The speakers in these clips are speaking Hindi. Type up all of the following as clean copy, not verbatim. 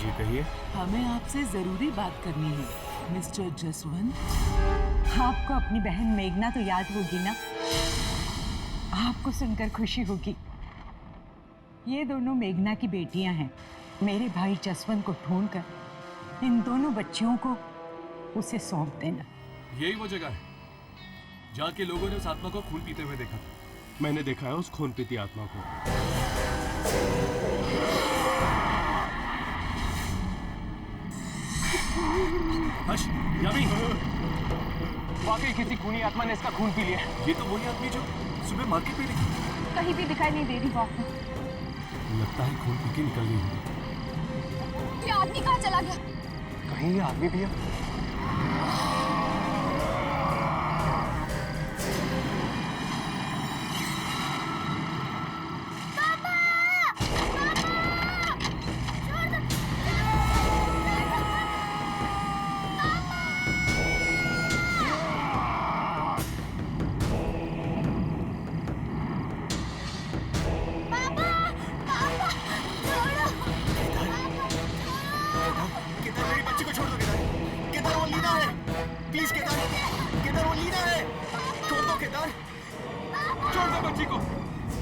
जी कहिए। हमें आपसे जरूरी बात करनी है मिस्टर जसवंत। आपको अपनी बहन मेघना तो याद होगी ना? आपको सुनकर खुशी होगी। ये दोनों मेघना की बेटियां हैं। मेरे भाई जसवंत को ढूंढकर इन दोनों बच्चियों को उसे सौंप देना। यही वो जगह है जहाँ के लोगों ने उस आत्मा को खून पीते हुए देखा था। मैंने देखा है उस खून पीती आत्मा को। हर्ष, यामी, वाकई किसी खूनी आत्मा ने इसका खून पी लिया। ये तो वही आदमी जो सुबह मार्केट में दिखी। कहीं भी दिखाई नहीं दे रही वो। लगता है खून पी के निकल गई होगी। ये आदमी कहाँ चला गया? कहीं ये आदमी भी है?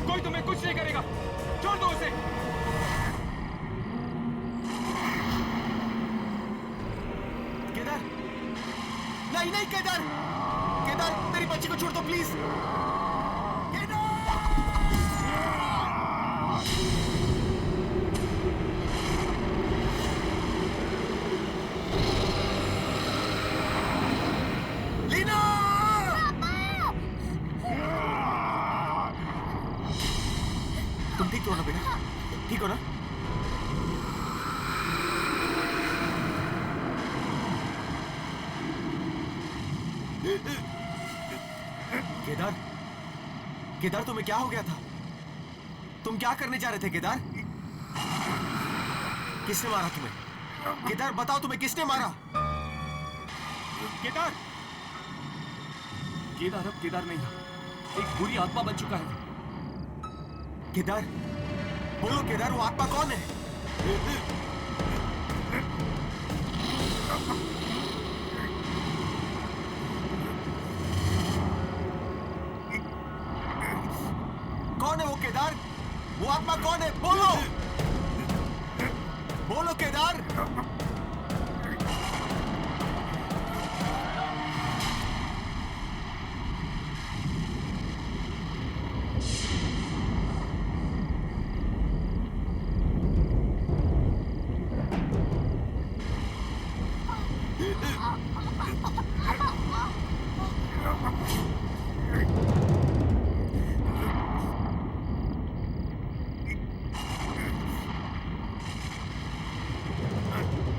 कोई तुम्हें कुछ नहीं करेगा, छोड़ दो उसे। केदार, नहीं नहीं केदार, केदार मेरी बच्ची को छोड़ दो प्लीज। तुम ठीक हो ना बेटा? ठीक हो ना? केदार, केदार तुम्हें क्या हो गया था? तुम क्या करने जा रहे थे केदार? किसने मारा तुम्हें? केदार बताओ तुम्हें किसने मारा? केदार, केदार अब केदार नहीं है, एक बुरी आत्मा बन चुका है। केदार, बोलो केदार वो आत्मा कौन है? कौन है वो केदार? वो आत्मा कौन है? बोलो, बोलो Kedar.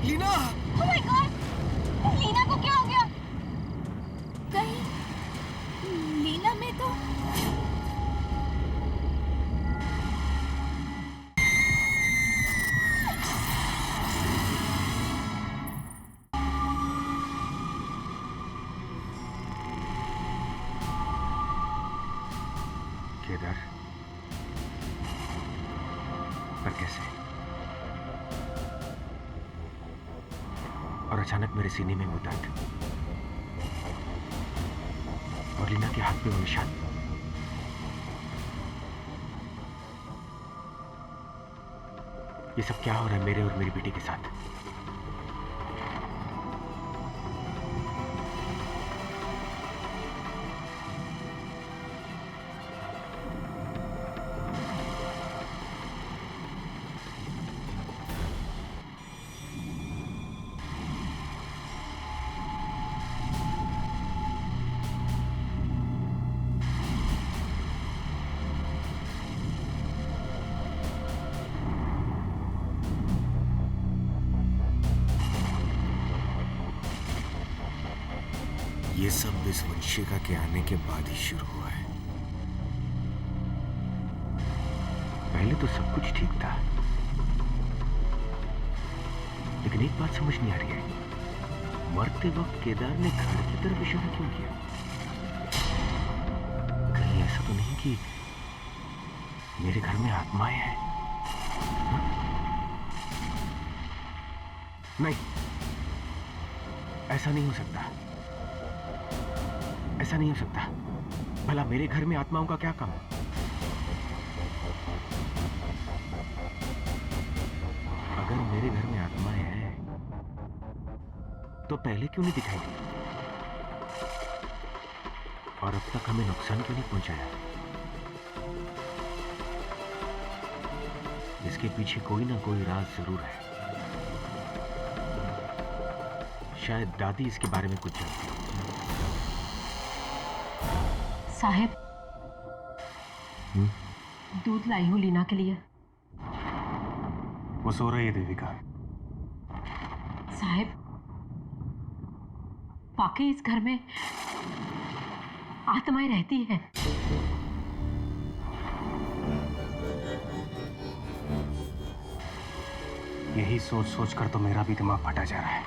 Leena! Oh my God! Leena को क्या हो गया? कहीं लीना में तो केदार, पर कैसे? और अचानक मेरे सीने में वो दर्द और लीना के हाथ पे वो निशान। ये सब क्या हो रहा है मेरे और मेरी बेटी के साथ? ये सब इस वंशिका के आने के बाद ही शुरू हुआ है। पहले तो सब कुछ ठीक था, लेकिन एक बात समझ नहीं आ रही है, मरते वक्त केदार ने घर की तरफ इशारा क्यों किया? कहीं ऐसा तो नहीं कि मेरे घर में आत्माएं हैं? नहीं, ऐसा नहीं हो सकता, ऐसा नहीं हो सकता। भला मेरे घर में आत्माओं का क्या काम? अगर मेरे घर में आत्माएं हैं तो पहले क्यों नहीं दिखाई दी? और अब तक हमें नुकसान क्यों नहीं पहुंचाया? इसके पीछे कोई ना कोई राज जरूर है। शायद दादी इसके बारे में कुछ जानती है। साहेब, दूध लाई हूं लीना के लिए। वो सो रही है देविका। साहेब, वाकई इस घर में आत्माएं रहती हैं। यही सोच सोच कर तो मेरा भी दिमाग फटा जा रहा है।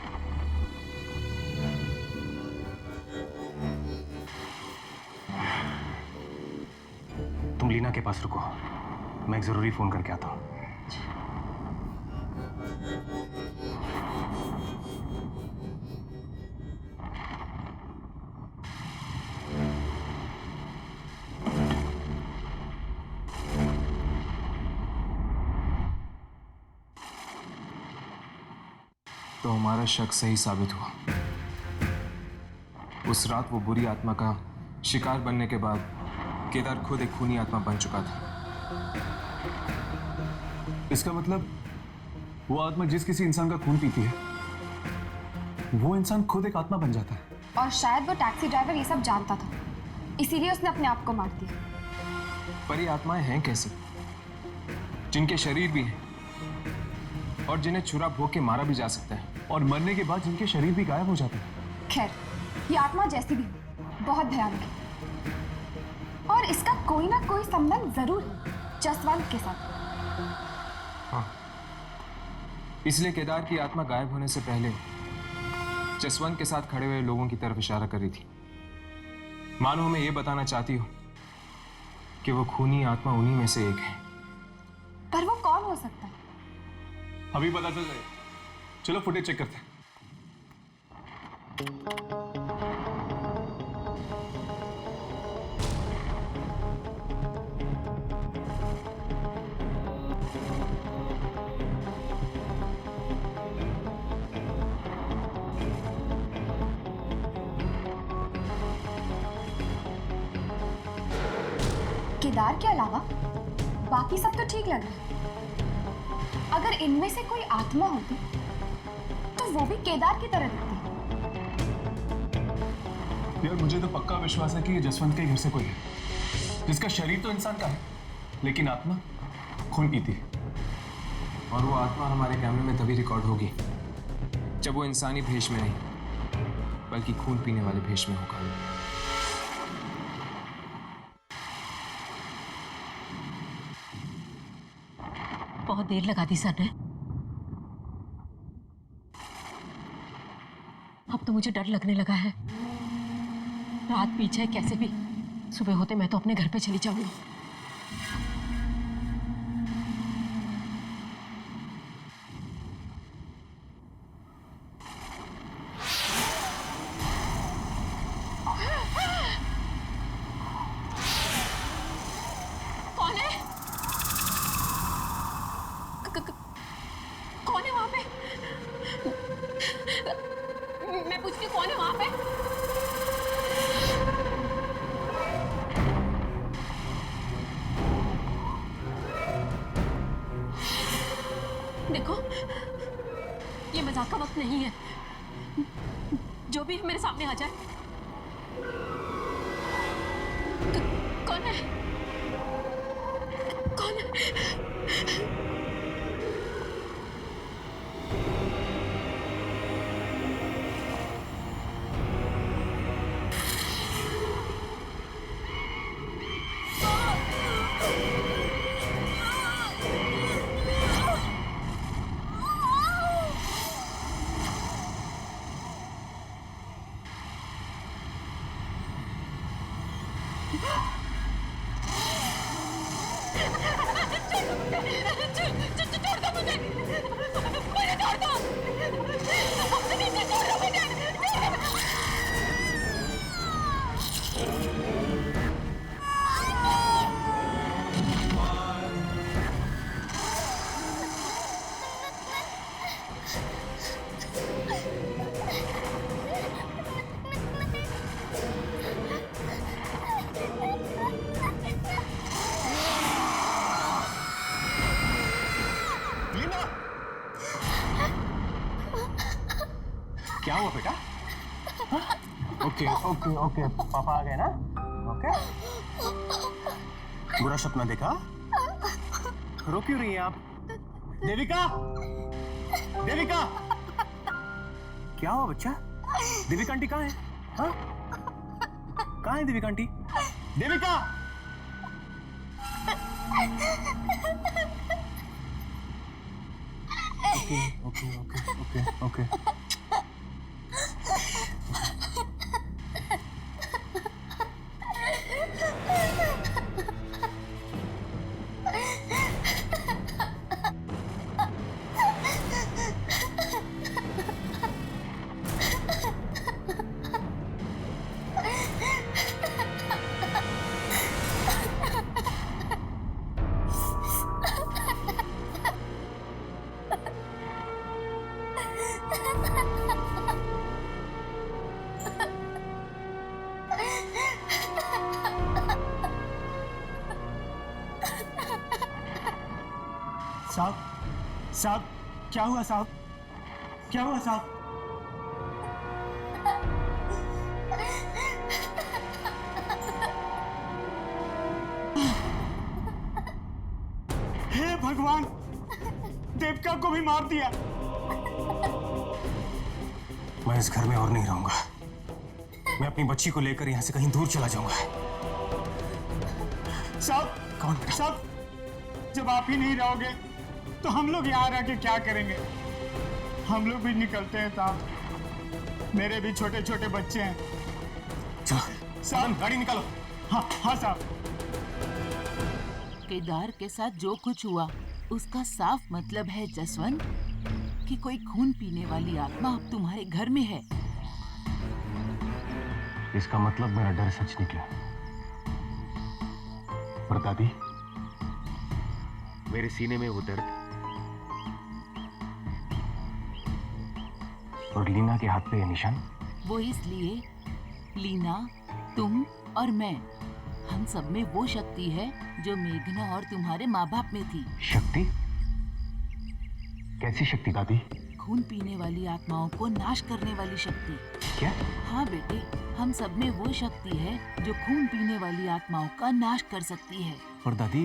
तुम लीना के पास रुको, मैं एक जरूरी फोन करके आता हूं। तो हमारा शक सही साबित हुआ। उस रात वो बुरी आत्मा का शिकार बनने के बाद केदार खुद एक खूनी आत्मा बन चुका था। इसका मतलब वो आत्मा जिस किसी इंसान का खून पीती है, वो इंसान खुद एक आत्मा बन जाता है। और शायद वो टैक्सी ड्राइवर ये सब जानता था, इसीलिए उसने अपने आप को मार दिया। पर ये आत्माएं हैं कैसे, जिनके शरीर भी हैं और जिन्हें छुरा भोग के मारा भी जा सकता है, और मरने के बाद जिनके शरीर भी गायब हो जाते हैं। खैर, ये आत्मा जैसी भी हो, बहुत भयानक है और इसका कोई ना कोई संबंध जरूर है जसवंत के साथ। हाँ, इसलिए केदार की आत्मा गायब होने से पहले जसवंत के साथ खड़े हुए लोगों की तरफ इशारा कर रही थी। मानो हमें यह बताना चाहती हो कि वो खूनी आत्मा उन्हीं में से एक है। पर वो कौन हो सकता है? अभी पता चल जाएगा। चलो फुटेज चेक करते हैं। केदार के अलावा बाकी सब तो ठीक लग रहा है। अगर इनमें से कोई आत्मा होती तो वो भी केदार की तरह दिखती। यार मुझे तो पक्का विश्वास है कि ये जसवंत के घर से कोई है, जिसका शरीर तो इंसान का है लेकिन आत्मा खून पीती है। और वो आत्मा हमारे कैमरे में तभी रिकॉर्ड होगी जब वो इंसानी भेष में नहीं बल्कि खून पीने वाले भेष में होगा। बहुत देर लगा दी सर ने। अब तो मुझे डर लगने लगा है। रात पीछे कैसे भी सुबह होते मैं तो अपने घर पे चली जाऊंगी। कौन है? कौन है वहां पे? मैं पूछती हूँ, कौन है वहां पे? देखो, ये मजाक का वक्त नहीं है। जो भी है मेरे सामने आ जाए। कौन है? कौन है? छोड़ लीना, क्या हुआ बेटा? ओके ओके ओके, पापा आ गए ना? ओके, बुरा सपना देखा? रो क्यों रही हैं आप? देविका, देविका, क्या हुआ बच्चा? देविका आंटी कहाँ है? हाँ? कहाँ है Devika aunty? Devika! Okay okay okay okay okay. साहब, साहब, क्या हुआ साहब? क्या हुआ साहब? हे भगवान, देविका को भी मार दिया। मैं इस घर में और नहीं रहूंगा। मैं अपनी बच्ची को लेकर यहाँ से कहीं दूर चला जाऊंगा। साहब, कौन बेटा? साहब, जब आप ही नहीं रहोगे तो हम लोग यहाँ रह के क्या करेंगे? हम लोग भी निकलते हैं साहब। मेरे भी छोटे छोटे बच्चे हैं। चलो साहब, गाड़ी निकालो। हाँ हाँ साहब। केदार के साथ जो कुछ हुआ उसका साफ मतलब है जसवंत कि कोई खून पीने वाली आत्मा अब तुम्हारे घर में है। इसका मतलब मेरा डर सच निकला। पर दादी, मेरे सीने में वो दर्द और लीना के हाथ पे ये निशान, वो इसलिए लीना, तुम और मैं, हम सब में वो शक्ति है जो मेघना और तुम्हारे माँ बाप में थी। शक्ति? कैसी शक्ति दादी? खून पीने वाली आत्माओं को नाश करने वाली शक्ति। क्या? हाँ बेटे, हम सब में वो शक्ति है जो खून पीने वाली आत्माओं का नाश कर सकती है। पर दादी,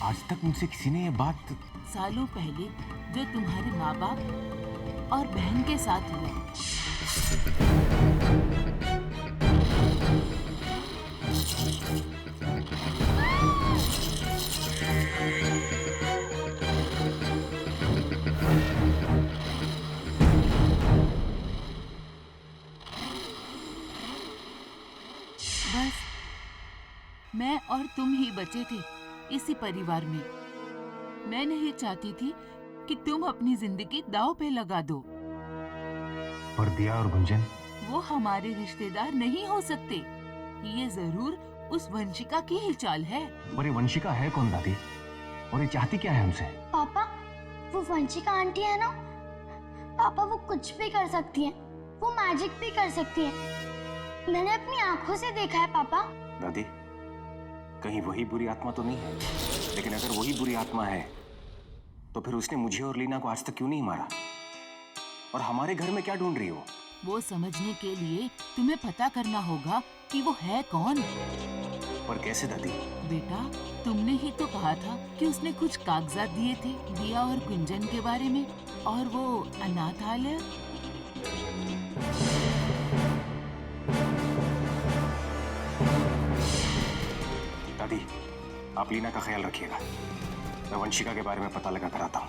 आज तक मुझसे किसी ने ये बात... सालों पहले जो तुम्हारे माँ बाप और बहन के साथ हुआ। बस मैं और तुम ही बचे थे इसी परिवार में। मैं नहीं चाहती थी कि तुम अपनी जिंदगी दांव पे लगा दो। पर दिया और गुंजन? वो हमारे रिश्तेदार नहीं हो सकते। ये जरूर उस वंशिका की ही चाल है। और ये वंशिका है कौन दादी? और ये चाहती क्या है हमसे? पापा, वो वंशिका आंटी है ना, पापा वो कुछ भी कर सकती है। वो मैजिक भी कर सकती है। मैंने अपनी आंखों से देखा है पापा। दादी, कहीं वही बुरी आत्मा तो नहीं है? लेकिन अगर वही बुरी आत्मा है तो फिर उसने मुझे और लीना को आज तक क्यों नहीं मारा? और हमारे घर में क्या ढूंढ रही हो? वो समझने के लिए तुम्हें पता करना होगा कि वो है कौन। पर कैसे दादी? बेटा, तुमने ही तो कहा था कि उसने कुछ कागजात दिए थे दिया और कुंजन के बारे में, और वो अनाथालय। दादी, आप लीना का ख्याल रखिएगा। मैं वंशिका के बारे में पता लगा कर आता हूँ।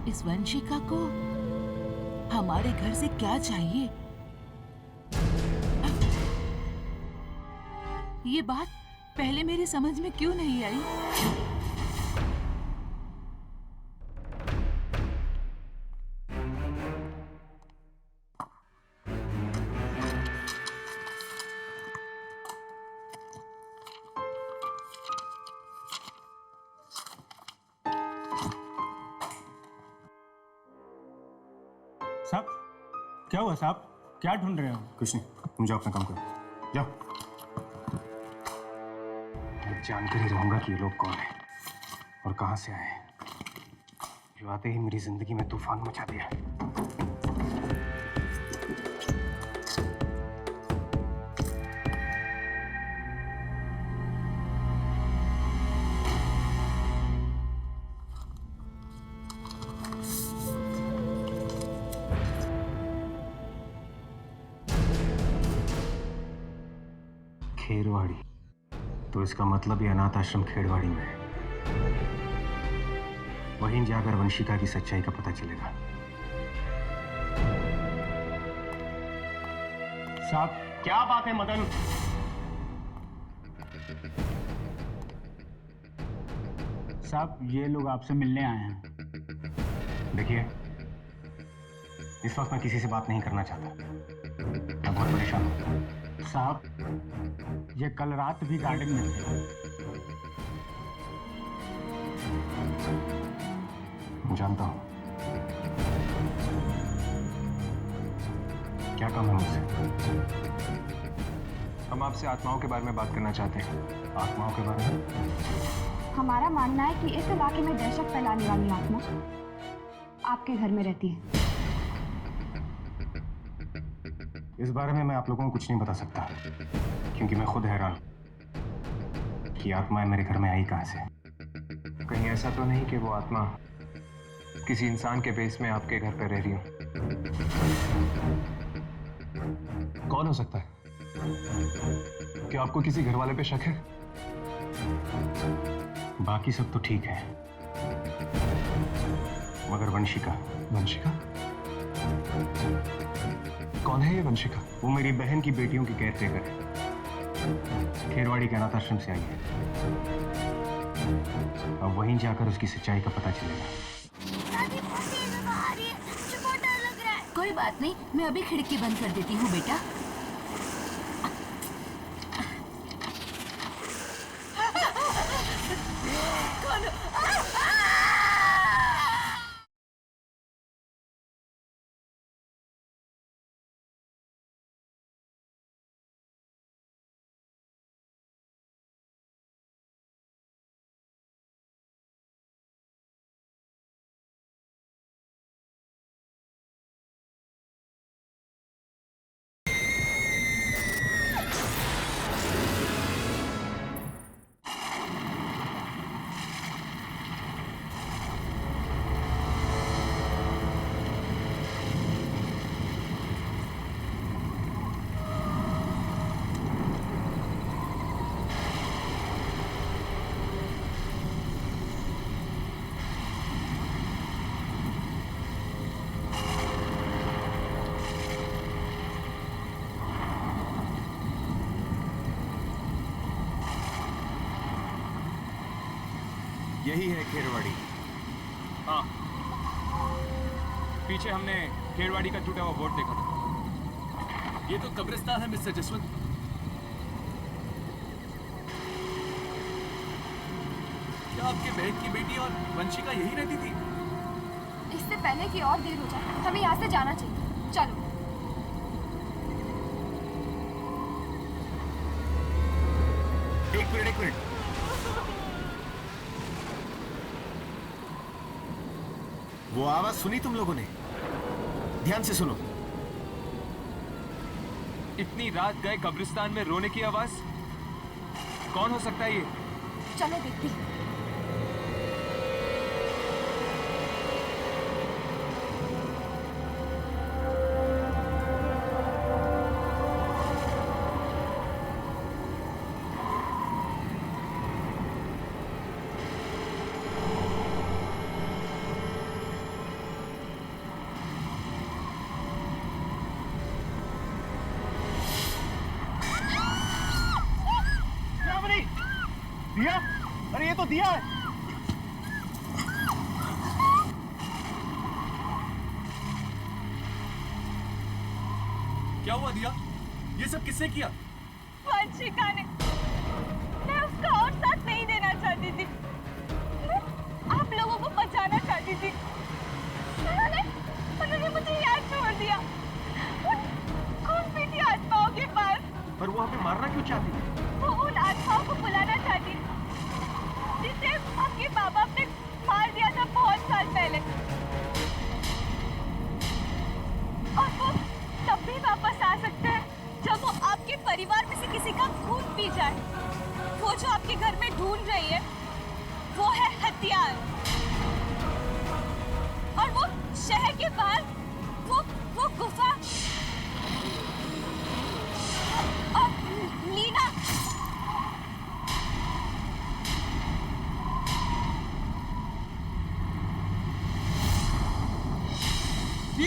इस वंशिका को हमारे घर से क्या चाहिए? ये बात पहले मेरी समझ में क्यों नहीं आई? क्या हुआ साहब? क्या ढूंढ रहे हो? कुछ नहीं, तुम जाओ अपना काम करो, जाओ। मैं जानकर ही रहूंगा कि ये लोग कौन है और कहां से आए हैं, जो आते ही मेरी जिंदगी में तूफान मचा दिया। खेरवाड़ी, तो इसका मतलब ये अनाथ आश्रम खेरवाड़ी में है। वहीं जाकर वंशिका की सच्चाई का पता चलेगा। साहब, क्या बात है मदन? साहब ये लोग आपसे मिलने आए हैं। देखिए, इस वक्त मैं किसी से बात नहीं करना चाहता, मैं बहुत परेशान हूं। साहब, ये कल रात भी गार्डन में थे। जानता हूं। क्या काम है मुझसे? हम आपसे आत्माओं के बारे में बात करना चाहते हैं। आत्माओं के बारे में? हमारा मानना है कि इस इलाके में दहशत फैलाने वाली आत्मा आपके घर में रहती है। इस बारे में मैं आप लोगों को कुछ नहीं बता सकता, क्योंकि मैं खुद हैरान हूं कि आत्माएं मेरे घर में आई कहां से। कहीं ऐसा तो नहीं कि वो आत्मा किसी इंसान के बेस में आपके घर पर रह रही हो? कौन हो सकता है? क्या आपको किसी घर वाले पे शक है? बाकी सब तो ठीक है, मगर वंशिका। वंशिका? कौन है ये वंशिका? वो मेरी बहन की बेटियों की केयर टेकर है, खेरवाड़ी के अनाथ आश्रम से आई है। अब वहीं जाकर उसकी सच्चाई का पता चलेगा। कोई बात नहीं, मैं अभी खिड़की बंद कर देती हूँ बेटा। यही है खेरवाड़ी। हाँ, पीछे हमने खेरवाड़ी का टूटा हुआ बोर्ड देखा था। ये तो कब्रिस्तान है मिस्टर जसवंत। क्या आपके बहन की बेटी और वंशिका यही रहती थी? इससे पहले कि और देर हो जाए, हमें यहाँ से जाना चाहिए। चलो। एक मिनट। वो आवाज सुनी तुम लोगों ने? ध्यान से सुनो। इतनी रात गए कब्रिस्तान में रोने की आवाज? कौन हो सकता है ये? चलो देखते हैं। दिया? अरे ये तो दिया है। क्या हुआ दिया? ये सब किसने किया? वंशिका ने। मैं उसका और साथ नहीं देना चाहती थी, मैं आप लोगों को बचाना चाहती थी। उन्होंने मुझे यहाँ छोड़ दिया।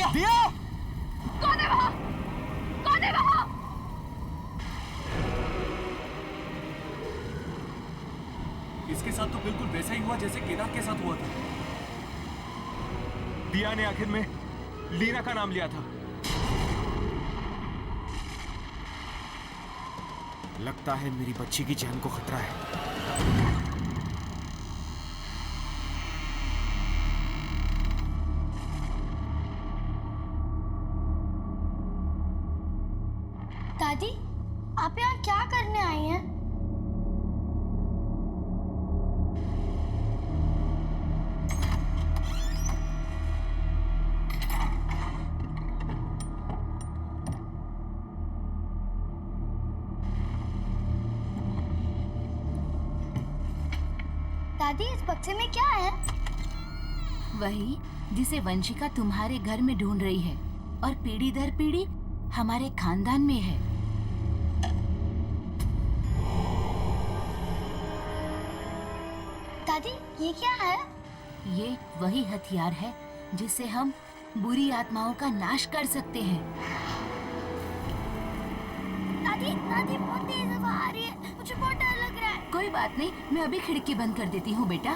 दिया दिया कौन है वहां? कौन है वहां? इसके साथ तो बिल्कुल वैसा ही हुआ जैसे केदार के साथ हुआ था। दिया ने आखिर में लीना का नाम लिया था। लगता है मेरी बच्ची की जान को खतरा है। दादी, आप यहाँ क्या करने आई हैं? दादी, इस बक्से में क्या है? वही जिसे वंशिका तुम्हारे घर में ढूंढ रही है और पीढ़ी दर पीढ़ी हमारे खानदान में है। दादी, ये क्या है? ये वही हथियार है जिससे हम बुरी आत्माओं का नाश कर सकते हैं। दादी, दादी बहुत तेज हवा आ रही है, मुझे बहुत डर लग रहा है। कोई बात नहीं, मैं अभी खिड़की बंद कर देती हूँ बेटा।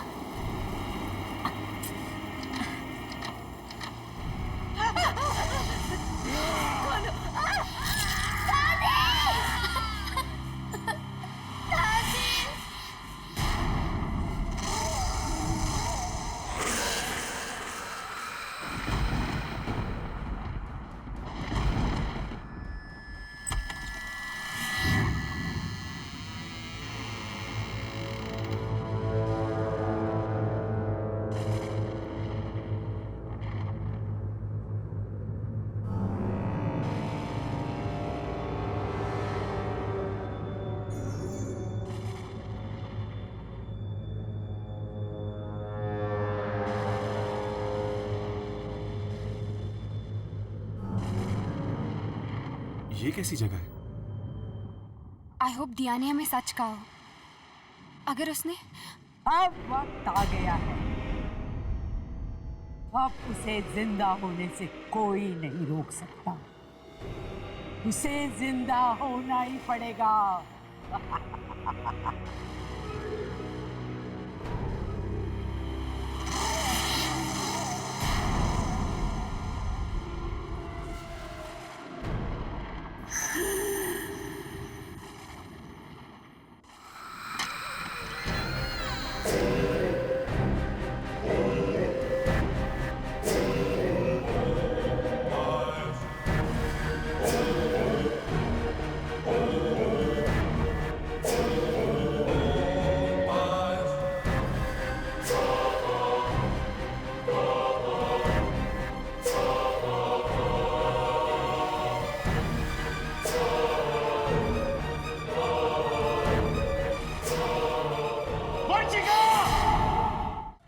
ये कैसी जगह है? आई होप दिया ने हमें सच कहा हो। अगर उसने अब वक्त आ गया है, अब उसे जिंदा होने से कोई नहीं रोक सकता। उसे जिंदा होना ही पड़ेगा।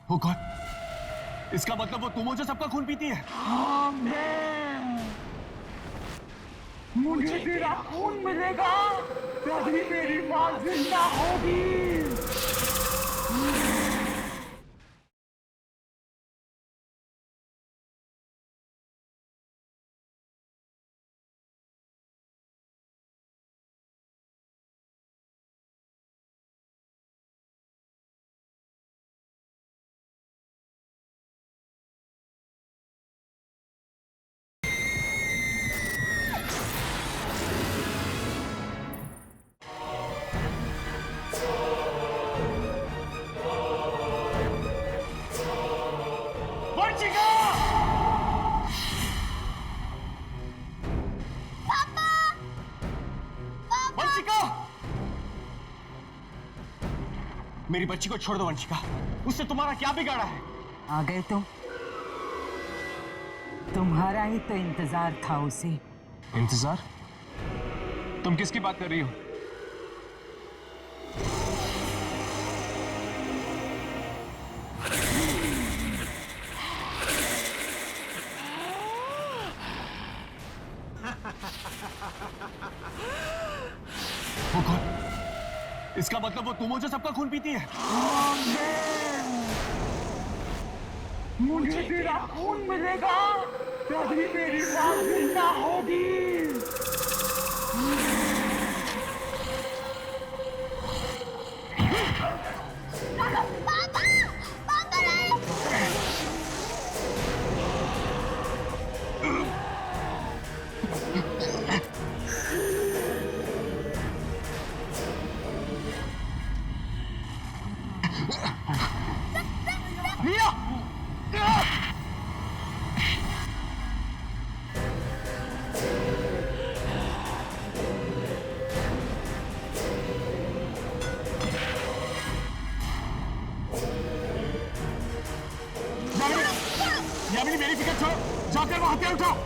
ओ गॉड, इसका मतलब वो तुम हो जो सबका खून पीती है। मुझे तेरा खून मिलेगा तभी मेरी मां जिंदा होगी। मेरी बच्ची को छोड़ दो वंशिका, उससे तुम्हारा क्या बिगाड़ा है? आ गए तुम? तुम्हारा ही तो इंतजार था उसे। इंतजार? तुम किसकी बात कर रही हो? ओ गॉड, इसका मतलब वो तुम हो जो सबका खून पीती है। मुझे तेरा खून मिलेगा तभी मेरी मां जिंदा होगी। पापा पापा नहीं। यामिनी मेरी फिक्र छोड़ो, जाकर वो हथियार उठाओ।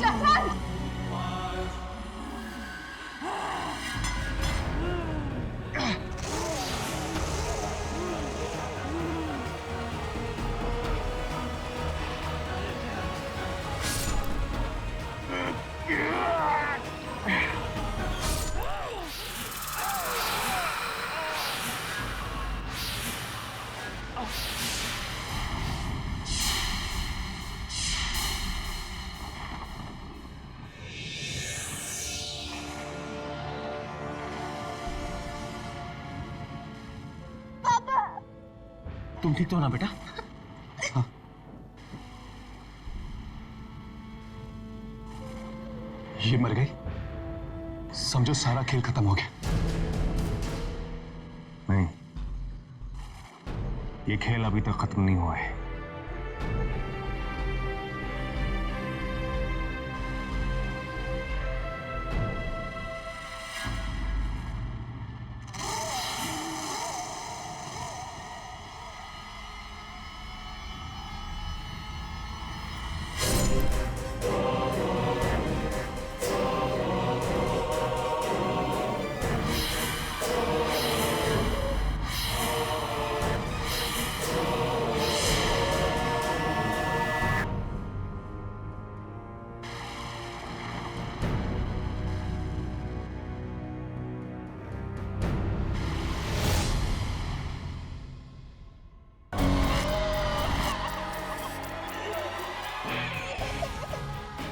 जसवंत! तुम ठीक तो हो ना बेटा? हाँ। ये मर गई, समझो सारा खेल खत्म हो गया। नहीं, ये खेल अभी तक खत्म नहीं हुआ है।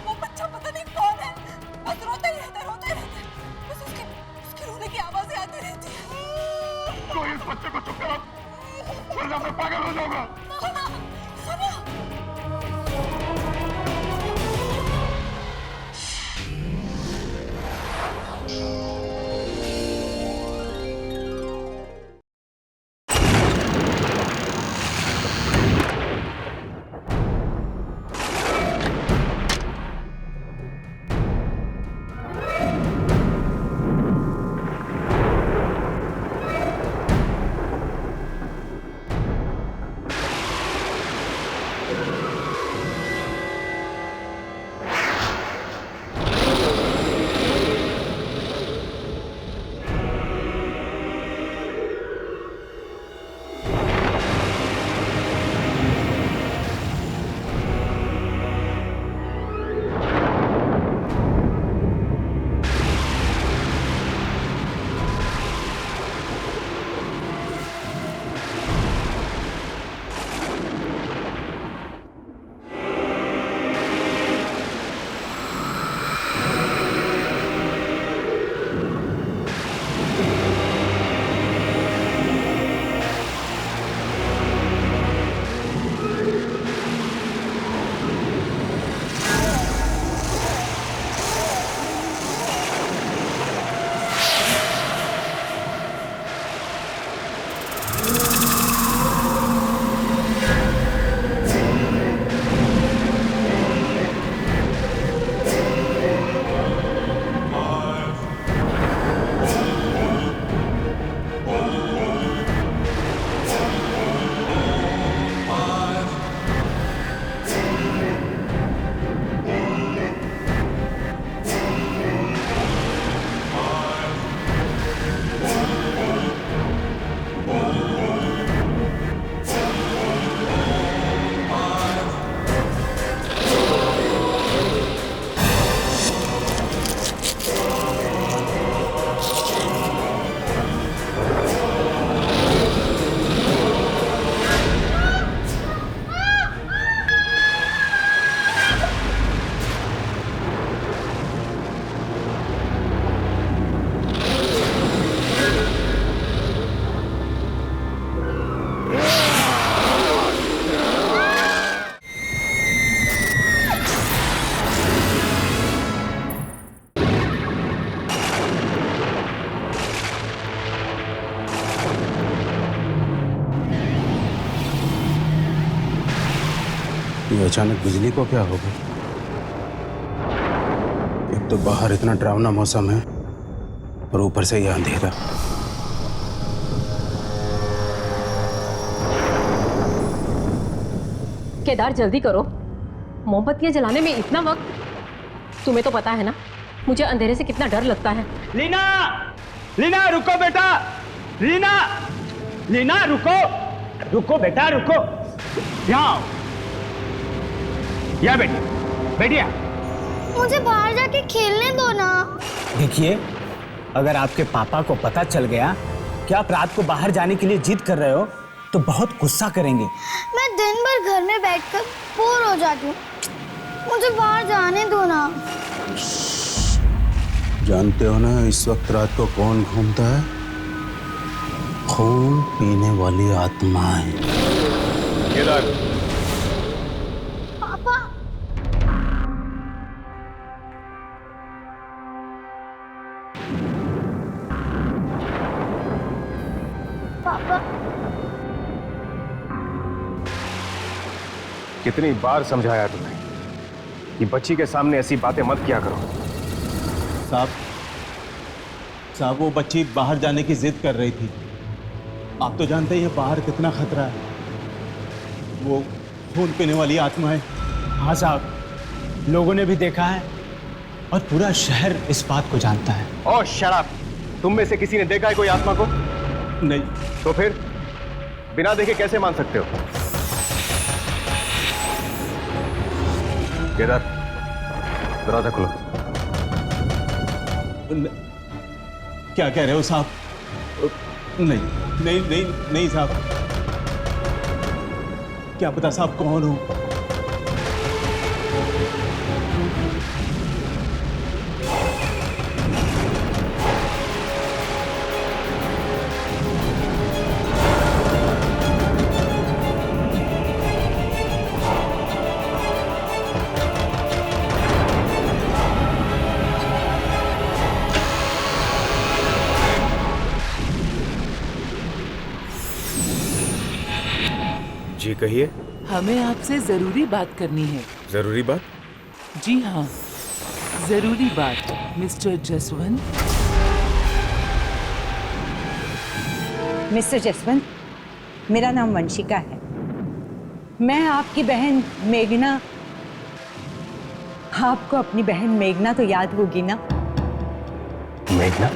वो बच्चा पता नहीं कौन है, बस रोता ही रहता है, बस उसके रोने की आवाजें आती रहती है। कोई इस बच्चे को चुप करो, वरना मैं पागल हो जाऊंगा। सुनो, ये अचानक बिजली को क्या हो गया? एक तो बाहर इतना डरावना मौसम है और ऊपर से ये अंधेरा। केदार जल्दी करो, मोमबत्तियां जलाने में इतना वक्त। तुम्हें तो पता है ना मुझे अंधेरे से कितना डर लगता है। लीना, लीना रुको बेटा, लीना, लीना रुको, रुको बेटा रुको, यहाँ आओ। या बेटी, बैठिए। मुझे बाहर जाके खेलने दो ना। देखिए, अगर आपके पापा को पता चल गया कि आप रात को बाहर जाने के लिए जिद कर रहे हो तो बहुत गुस्सा करेंगे। मैं दिन भर घर में बैठकर बोर हो जाती हूँ, मुझे बाहर जाने दो ना। जानते हो ना इस वक्त रात को कौन घूमता है? खून पीने वाली आत्माएं। केदार, पापा, पापा, कितनी बार समझाया तुम्हें कि बच्ची के सामने ऐसी बातें मत किया करो। साहब वो बच्ची बाहर जाने की जिद कर रही थी। आप तो जानते ही हैं बाहर कितना खतरा है। वो खून पीने वाली आत्मा है। हाँ साहब, लोगों ने भी देखा है और पूरा शहर इस बात को जानता है। ओह शराब, तुम में से किसी ने देखा है कोई आत्मा को? नहीं। तो फिर बिना देखे कैसे मान सकते हो? केदार, दरवाजा खोलो। क्या कह रहे हो साहब? नहीं नहीं नहीं नहीं साहब, क्या पता साहब कौन हो। जी कहिए। हमें आपसे जरूरी बात करनी है। जरूरी बात? जी हाँ, जरूरी बात। मिस्टर जसवंत। मिस्टर जसवंत, मेरा नाम वंशिका है। मैं आपकी बहन मेघना। आपको अपनी बहन मेघना तो याद होगी ना? मेघना?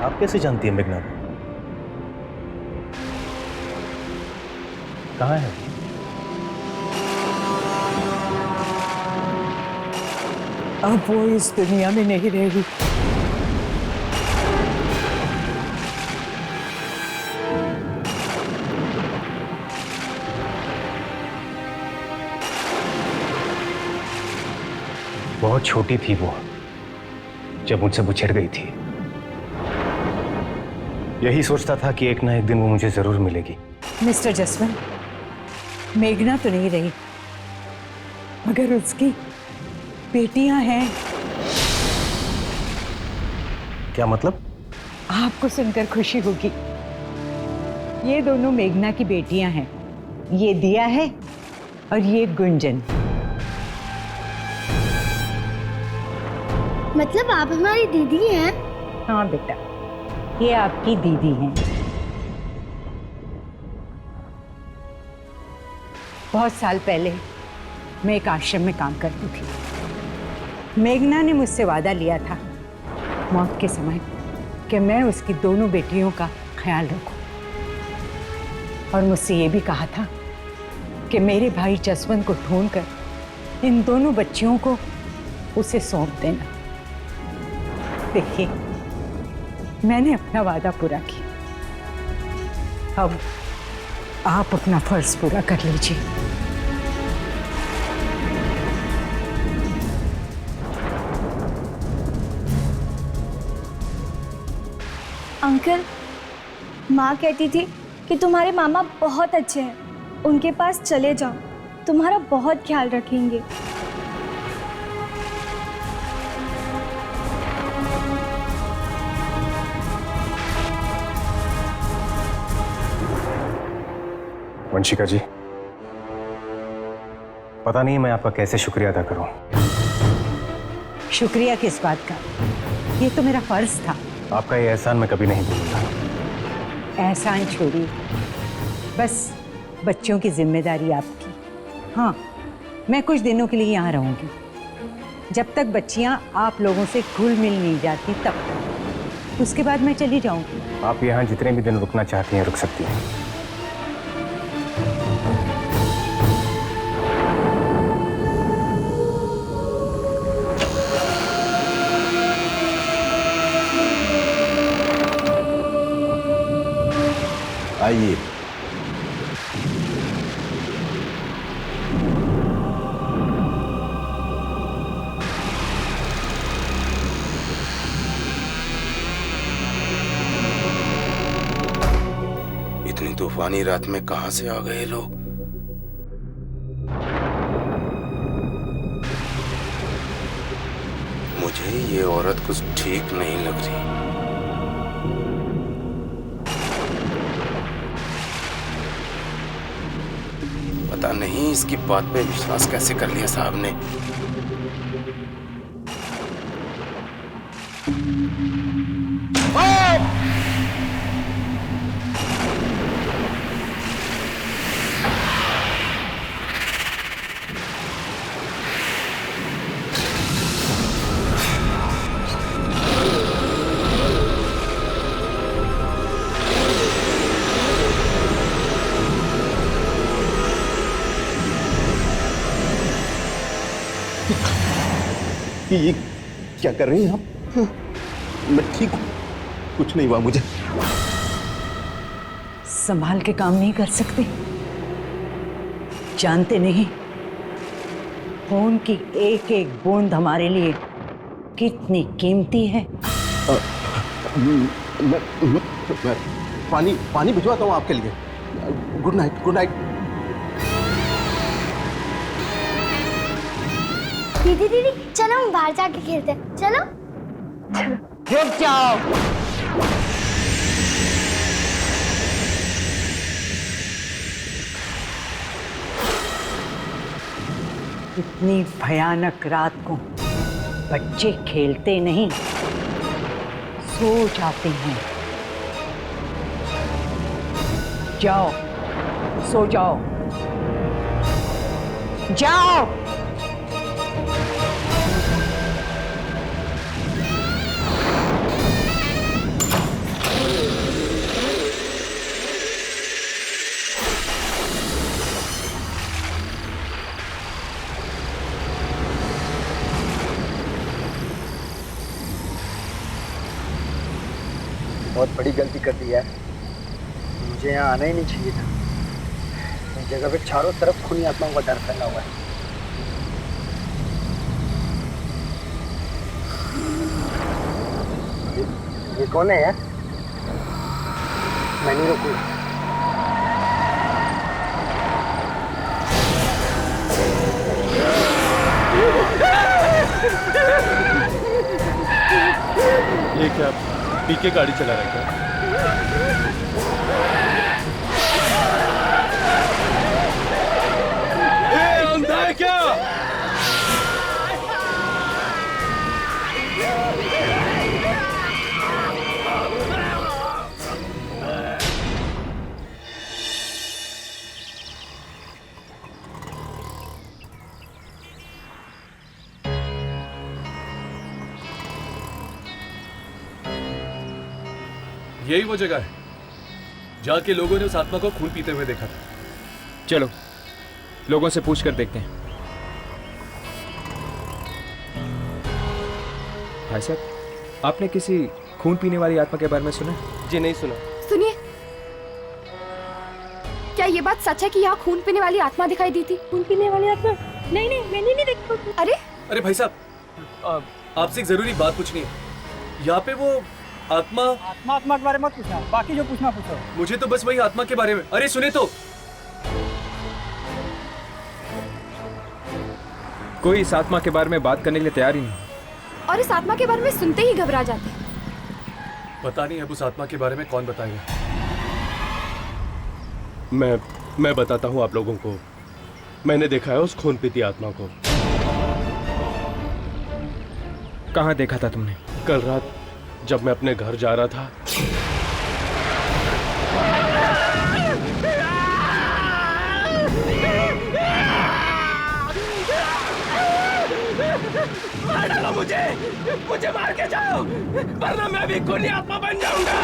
आप कैसे जानती हैं मेघना को? कहाँ है? अब वो इस दुनिया में नहीं रहेगी। बहुत छोटी थी वो जब मुझसे बिछड़ गई थी। यही सोचता था कि एक ना एक दिन वो मुझे जरूर मिलेगी। मिस्टर जसवंत, मेघना तो नहीं रही, मगर उसकी बेटियां हैं। क्या मतलब? आपको सुनकर खुशी होगी। ये दोनों मेघना की बेटियां हैं। ये दिया है और ये गुंजन। मतलब आप हमारी दीदी हैं? हाँ बेटा, ये आपकी दीदी हैं। बहुत साल पहले मैं एक आश्रम में काम करती थी। मेघना ने मुझसे वादा लिया था मौत के समय कि मैं उसकी दोनों बेटियों का ख्याल रखूं, और मुझसे ये भी कहा था कि मेरे भाई जसवंत को ढूंढकर इन दोनों बच्चियों को उसे सौंप देना। देखिए, मैंने अपना वादा पूरा किया। अब आप अपना फर्ज पूरा कर लीजिए। अंकल, माँ कहती थी कि तुम्हारे मामा बहुत अच्छे हैं, उनके पास चले जाओ, तुम्हारा बहुत ख्याल रखेंगे। वंशिका जी, पता नहीं मैं आपका कैसे शुक्रिया अदा करूं। शुक्रिया किस बात का? ये तो मेरा फर्ज था। आपका ये एहसान मैं कभी नहीं भूलूंगा। एहसान छोड़िए, बस बच्चों की जिम्मेदारी आपकी। हाँ, मैं कुछ दिनों के लिए यहाँ रहूँगी, जब तक बच्चियाँ आप लोगों से घुल मिल नहीं जाती तब तक। उसके बाद मैं चली जाऊँगी। आप यहाँ जितने भी दिन रुकना चाहती हैं रुक सकती हैं। आइए। इतनी तूफानी रात में कहां से आ गए लोग? मुझे ये औरत कुछ ठीक नहीं लग रही। पता नहीं इसकी बात पे विश्वास कैसे कर लिया साहब ने। ये क्या कर रही हैं आप? मैं ठीक हूँ, कुछ नहीं हुआ मुझे। संभाल के काम नहीं कर सकते? जानते नहीं खून की एक एक बूंद हमारे लिए कितनी कीमती है। मैं पानी भिजवाता हूँ आपके लिए। Good night, good night. दीदी दीदी चलो हम बाहर जाके खेलते हैं। चलो रुक जाओ। इतनी भयानक रात को बच्चे खेलते नहीं, सो जाते हैं। जाओ, सो जाओ, जाओ। बहुत बड़ी गलती कर दी है। मुझे यहाँ आना ही नहीं चाहिए था। इस जगह पे चारों तरफ खूनी आत्माओं का डर फैला हुआ है। ये कौन है यार? मैं नहीं रुकूंगा। ये क्या पी के गाड़ी चला रहा है क्या? अंधा है क्या? यही वो जगह है जहाँ के लोगों ने उस आत्मा को खून पीते हुए देखा था। चलो लोगों से पूछ कर देखते हैं। भाई साहब, आपने किसी खून पीने वाली आत्मा के बारे में सुना? जी नहीं सुना। सुनिए, क्या ये बात सच है कि यहाँ खून पीने वाली आत्मा दिखाई दी थी? खून पीने वाली आत्मा? नहीं नहीं, मैंने नहीं देखी। अरे भाई साहब, आपसे एक जरूरी बात पूछनी है। यहाँ पे वो आत्मा आत्मा के बारे में मत पूछना, बाकी जो पूछना पूछो। मुझे तो बस वही आत्मा के बारे में। अरे सुने तो। कोई इस आत्मा के बारे में बात करने के लिए तैयार ही नहीं। और इस आत्मा के बारे में सुनते ही घबरा जाते हैं। पता नहीं अब उस आत्मा के बारे में कौन बताएगा। मैं बताता हूँ आप लोगों को। मैंने देखा है उस खून पीती आत्मा को। कहाँ देखा था तुमने? कल रात जब मैं अपने घर जा रहा था। मार डालो मुझे मार के जाओ, वरना मैं भी खूनी आत्मा बन जाऊंगा।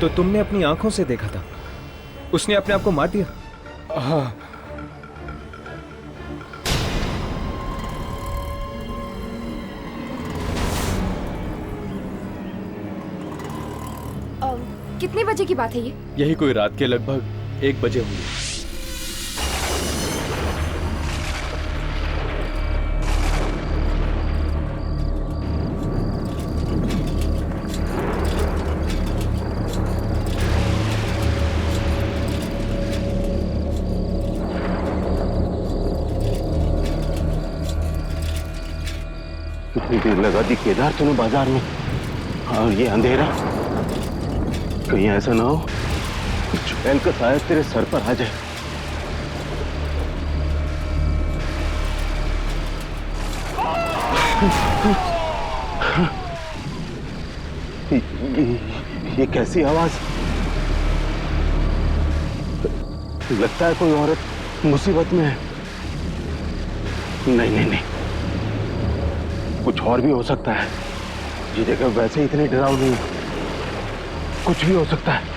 तो तुमने अपनी आंखों से देखा था? उसने अपने आप को मार दिया? हाँ। कितने बजे की बात है ये? यही कोई रात के लगभग 1 बजे हुई। कितनी देर लगा दी केदार तूने बाजार में, और ये अंधेरा। कहीं ऐसा ना हो चुड़ैल का साया तेरे सर पर आ जाए। ये कैसी आवाज? लगता है कोई औरत मुसीबत में है। नहीं नहीं नहीं, कुछ और भी हो सकता है। ये जगह वैसे ही इतनी डरावनी है, कुछ भी हो सकता है।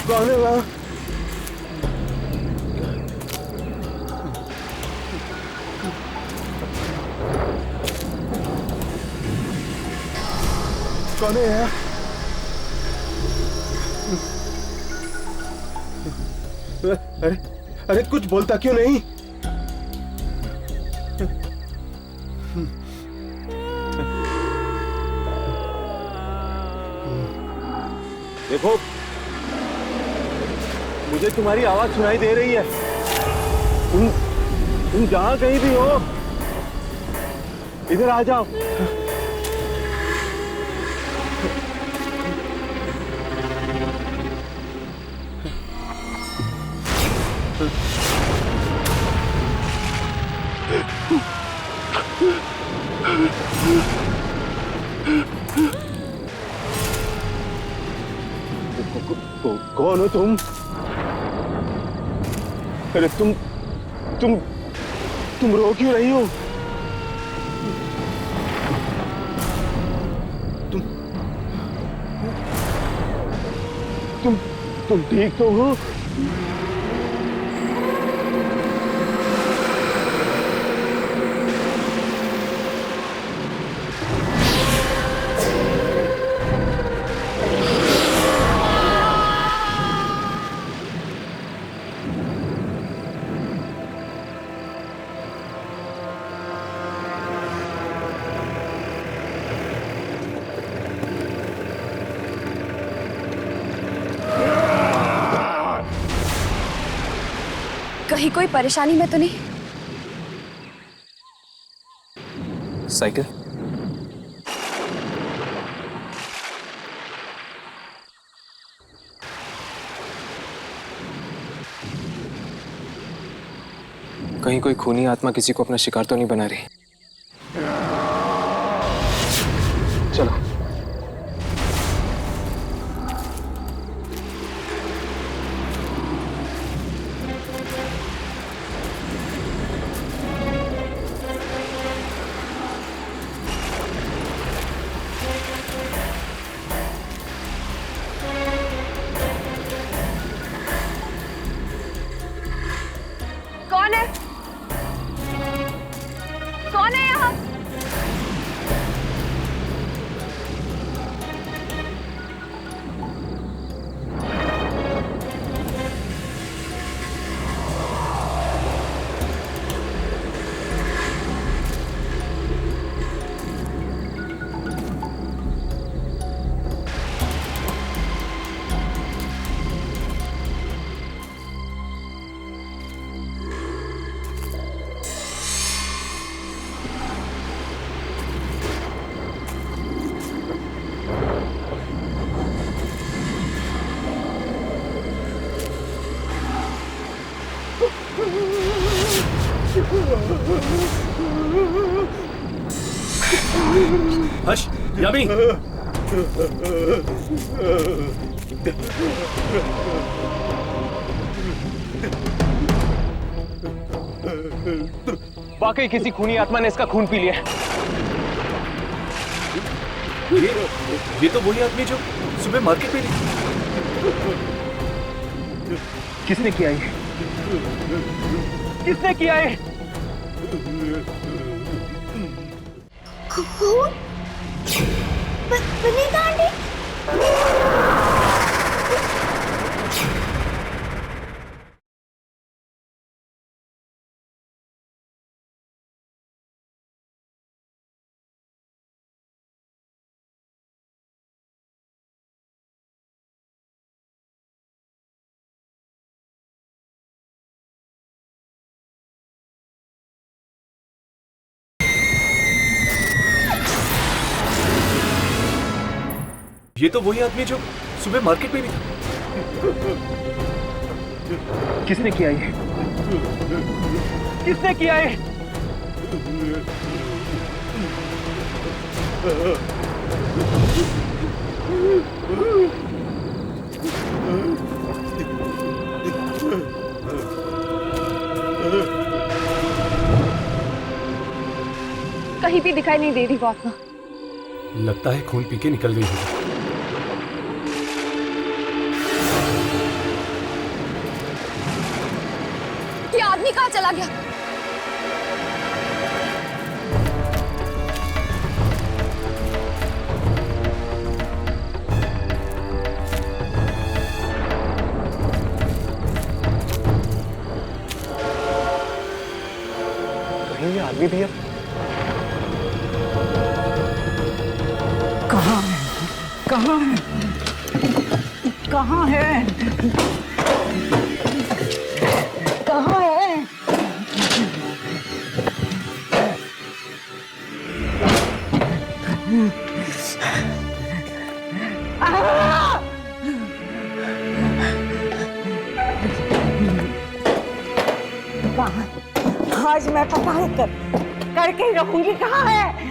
कौन है वहाँ? कौन है यार? अरे अरे कुछ बोलता क्यों नहीं? देखो, मुझे तुम्हारी आवाज सुनाई दे रही है। तुम जहां कहीं भी हो, इधर आ जाओ। कौन हो तुम? अरे तुम रो क्यों रही हो? तुम ठीक तो हो? कहीं कोई परेशानी में तो नहीं? साइकिल? कहीं कोई खूनी आत्मा किसी को अपना शिकार तो नहीं बना रही? चलो। कौन है? कौन है यहाँ? हर्ष, यामी। वाकई किसी खूनी आत्मा ने इसका खून पी लिया है। ये तो वही आदमी जो सुबह मार्केट में किसने किया ये? किसने किया ये? खून? वनीता आंटी? ये तो वही आदमी जो सुबह मार्केट में भी था। किसने किया ये? किसने किया ये? कहीं भी दिखाई नहीं दे रही वो आत्मा। लगता है खून पी के निकल गई होगी। ये आदमी कहाँ चला गया? कहीं ये आदमी भी अब कहाँ है? कहाँ है? कहाँ है? कहाँ है? कहाँ? आज मैं पता है करके ही रहूंगी। कहाँ है?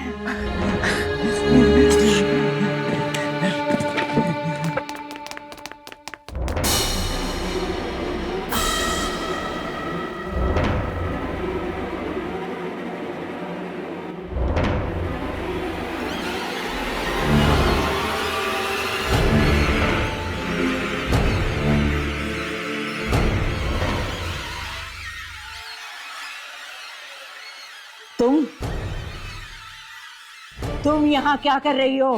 तुम यहाँ क्या कर रही हो?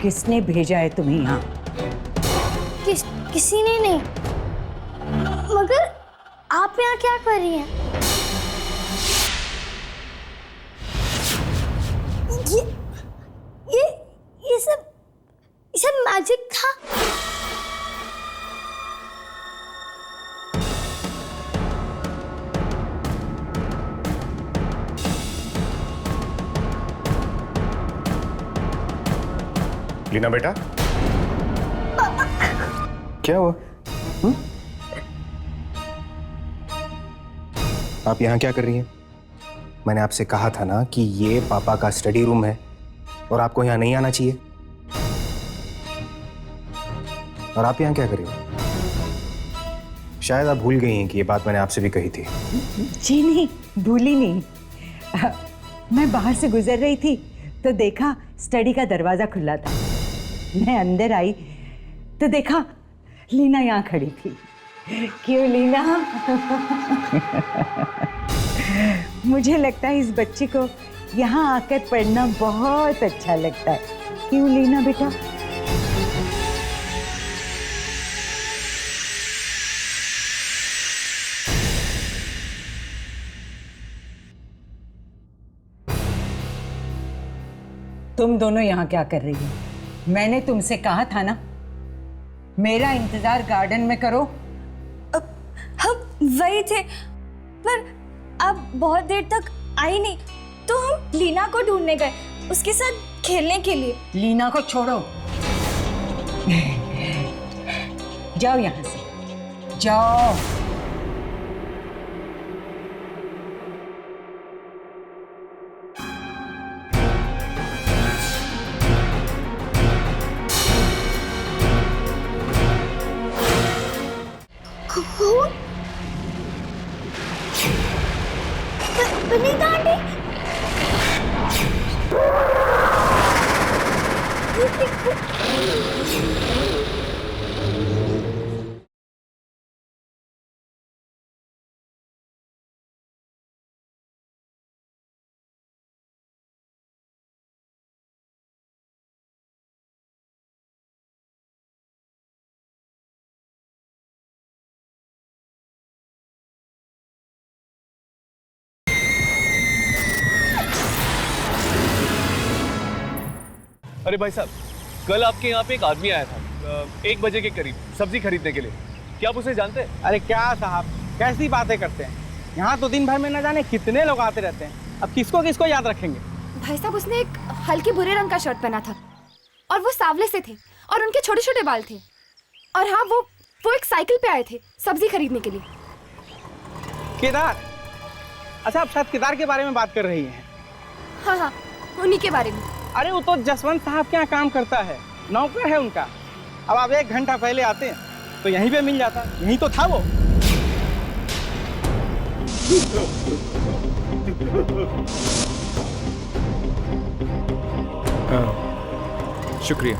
किसने भेजा है तुम्हें यहाँ? किसी ने नहीं। मगर आप यहाँ क्या कर रही हैं? ये सब मैजिक था। लीना बेटा, क्या हुआ? आप यहाँ क्या कर रही हैं? मैंने आपसे कहा था ना कि ये पापा का स्टडी रूम है और आपको यहाँ नहीं आना चाहिए। और आप यहाँ क्या कर रही हो? शायद आप भूल गई हैं कि ये बात मैंने आपसे भी कही थी। जी नहीं, भूली नहीं। मैं बाहर से गुजर रही थी तो देखा स्टडी का दरवाजा खुला था। मैं अंदर आई तो देखा लीना यहाँ खड़ी थी। क्यों लीना? मुझे लगता है इस बच्ची को यहाँ आकर पढ़ना बहुत अच्छा लगता है। क्यों लीना बेटा? तुम दोनों यहाँ क्या कर रही हो? मैंने तुमसे कहा था ना मेरा इंतजार गार्डन में करो। हम वही थे, पर आप बहुत देर तक आई नहीं तो हम लीना को ढूंढने गए, उसके साथ खेलने के लिए। लीना को छोड़ो, जाओ यहाँ से, जाओ। अरे भाई साहब, कल आपके यहाँ पे एक आदमी आया था 1 बजे के करीब सब्जी खरीदने के लिए। क्या आप उसे जानते हैं? अरे क्या साहब, कैसी बातें करते हैं। यहाँ तो दिन भर में न जाने कितने लोग आते रहते हैं, अब किसको किसको याद रखेंगे। भाई साहब, उसने एक हल्के भूरे रंग का शर्ट पहना था और वो सांवले से थे और उनके छोटे छोटे बाल थे। और हाँ, वो एक साइकिल पे आए थे सब्जी खरीदने के लिए। केदार? अच्छा, आप शायद केदार के बारे में बात कर रही हैं। हाँ हाँ, उन्हीं के बारे में। अरे वो तो जसवंत साहब के यहाँ काम करता है, नौकर है उनका। अब आप 1 घंटा पहले आते हैं तो यहीं पे मिल जाता, यहीं तो था वो। हाँ, शुक्रिया।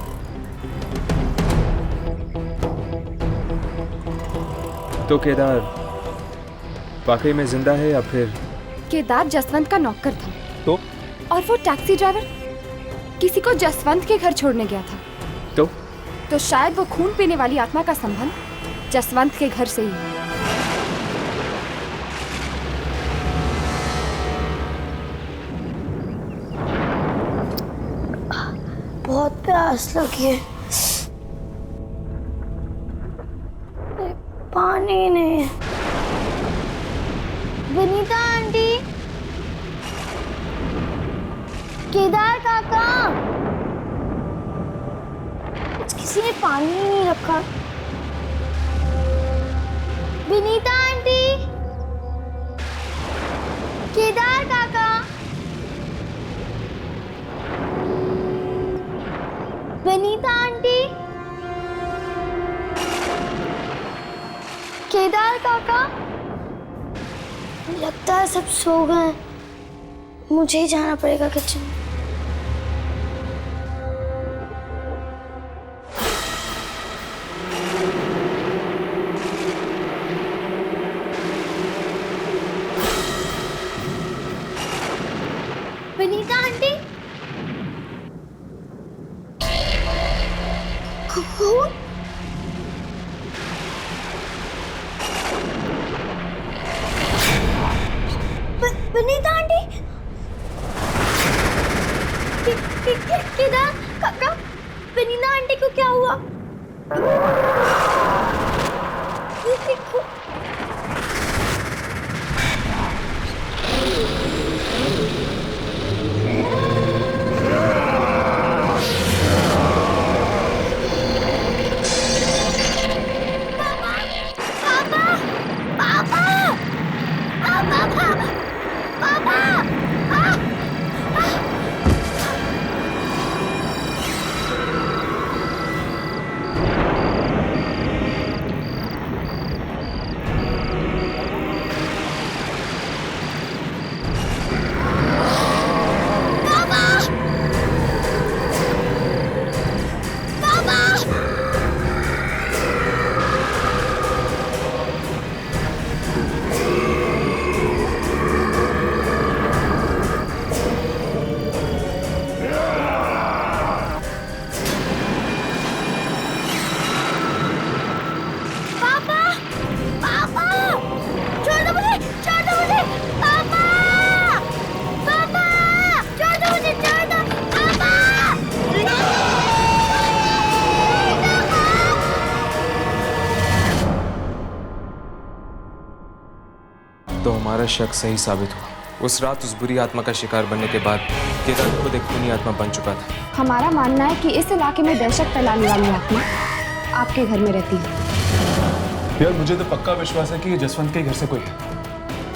तो केदार वाकई में जिंदा है या फिर? केदार जसवंत का नौकर था। तो? और वो टैक्सी ड्राइवर किसी को जसवंत के घर छोड़ने गया था। तो शायद वो खून पीने वाली आत्मा का संबंध जसवंत के घर से ही है। बहुत प्यास लगी है, पानी नहीं। विनीता आंटी, केदार काका, किसी ने पानी ही नहीं रखा। विनीता आंटी, केदार काका, विनीता आंटी, केदार काका। लगता है सब सो गए, मुझे ही जाना पड़ेगा किचन में। विनीता आंटी, कौन? विनीता आंटी, केदार काका, विनीता आंटी को क्या हुआ? ये देखो। तो हमारा शक सही साबित हुआ। उस रात उस बुरी आत्मा का शिकार बनने के बाद केदार खुद एक खूनी आत्मा बन चुका था। हमारा मानना है कि इस इलाके में दहशत फैलाने वाली आत्मा आपके घर में रहती है। यार मुझे तो पक्का विश्वास है कि ये जसवंत के घर से कोई है,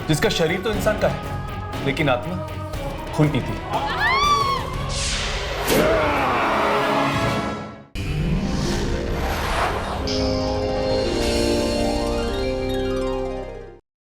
जिसका शरीर तो इंसान का है लेकिन आत्मा खून पीती है।